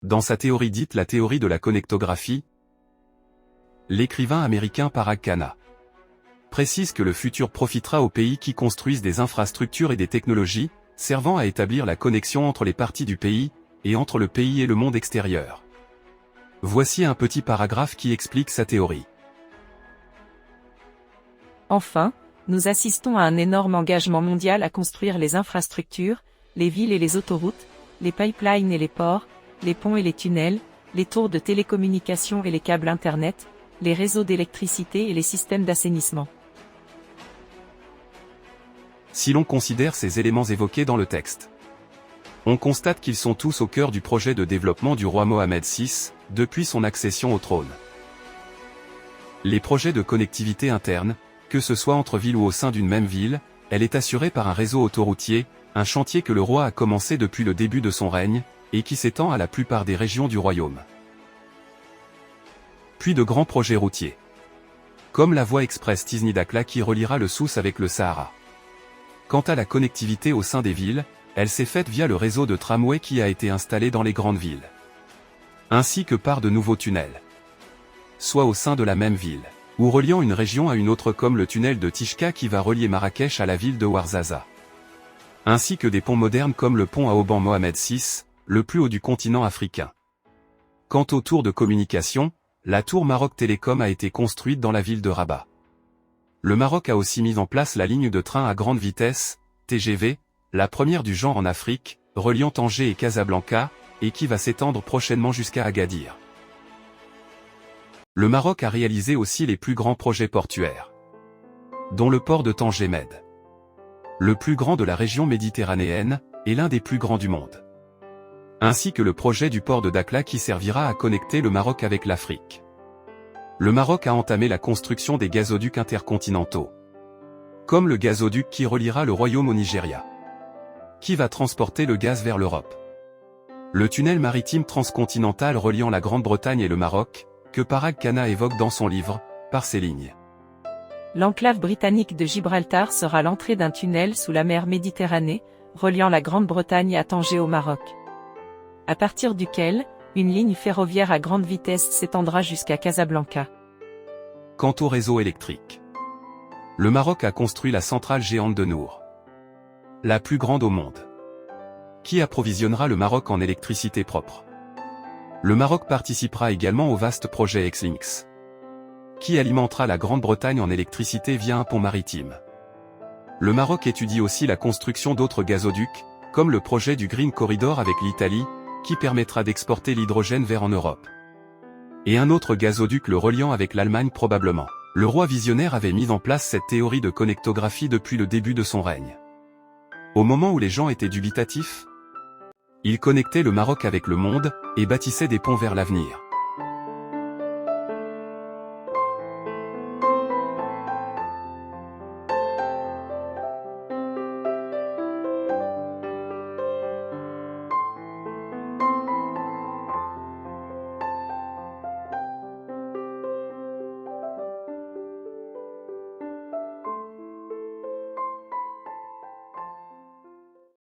Dans sa théorie dite la théorie de la connectographie, l'écrivain américain Parag Khanna précise que le futur profitera aux pays qui construisent des infrastructures et des technologies, servant à établir la connexion entre les parties du pays, et entre le pays et le monde extérieur. Voici un petit paragraphe qui explique sa théorie. Enfin, nous assistons à un énorme engagement mondial à construire les infrastructures, les villes et les autoroutes, les pipelines et les ports, les ponts et les tunnels, les tours de télécommunications et les câbles Internet, les réseaux d'électricité et les systèmes d'assainissement. Si l'on considère ces éléments évoqués dans le texte, on constate qu'ils sont tous au cœur du projet de développement du roi Mohammed VI, depuis son accession au trône. Les projets de connectivité interne, que ce soit entre villes ou au sein d'une même ville, elle est assurée par un réseau autoroutier, un chantier que le roi a commencé depuis le début de son règne, et qui s'étend à la plupart des régions du royaume. Puis de grands projets routiers, comme la voie express Tizni-Dakhla qui reliera le Souss avec le Sahara. Quant à la connectivité au sein des villes, elle s'est faite via le réseau de tramway qui a été installé dans les grandes villes, ainsi que par de nouveaux tunnels, soit au sein de la même ville, ou reliant une région à une autre comme le tunnel de Tishka qui va relier Marrakech à la ville de Ouarzazate, ainsi que des ponts modernes comme le pont à Auban Mohammed VI, le plus haut du continent africain. Quant aux tours de communication, la tour Maroc Télécom a été construite dans la ville de Rabat. Le Maroc a aussi mis en place la ligne de train à grande vitesse, TGV, la première du genre en Afrique, reliant Tanger et Casablanca, et qui va s'étendre prochainement jusqu'à Agadir. Le Maroc a réalisé aussi les plus grands projets portuaires, dont le port de Tanger Med, le plus grand de la région méditerranéenne, et l'un des plus grands du monde, ainsi que le projet du port de Dakhla qui servira à connecter le Maroc avec l'Afrique. Le Maroc a entamé la construction des gazoducs intercontinentaux, comme le gazoduc qui reliera le royaume au Nigeria, qui va transporter le gaz vers l'Europe. Le tunnel maritime transcontinental reliant la Grande-Bretagne et le Maroc, que Parag Khanna évoque dans son livre, par ces lignes. L'enclave britannique de Gibraltar sera l'entrée d'un tunnel sous la mer Méditerranée, reliant la Grande-Bretagne à Tanger au Maroc, à partir duquel, une ligne ferroviaire à grande vitesse s'étendra jusqu'à Casablanca. Quant au réseau électrique, le Maroc a construit la centrale géante de Nour, la plus grande au monde, qui approvisionnera le Maroc en électricité propre. Le Maroc participera également au vaste projet Xlinks, qui alimentera la Grande-Bretagne en électricité via un pont maritime. Le Maroc étudie aussi la construction d'autres gazoducs, comme le projet du Green Corridor avec l'Italie, qui permettra d'exporter l'hydrogène vers en Europe. Et un autre gazoduc le reliant avec l'Allemagne probablement. Le roi visionnaire avait mis en place cette théorie de connectographie depuis le début de son règne. Au moment où les gens étaient dubitatifs, il connectait le Maroc avec le monde, et bâtissait des ponts vers l'avenir.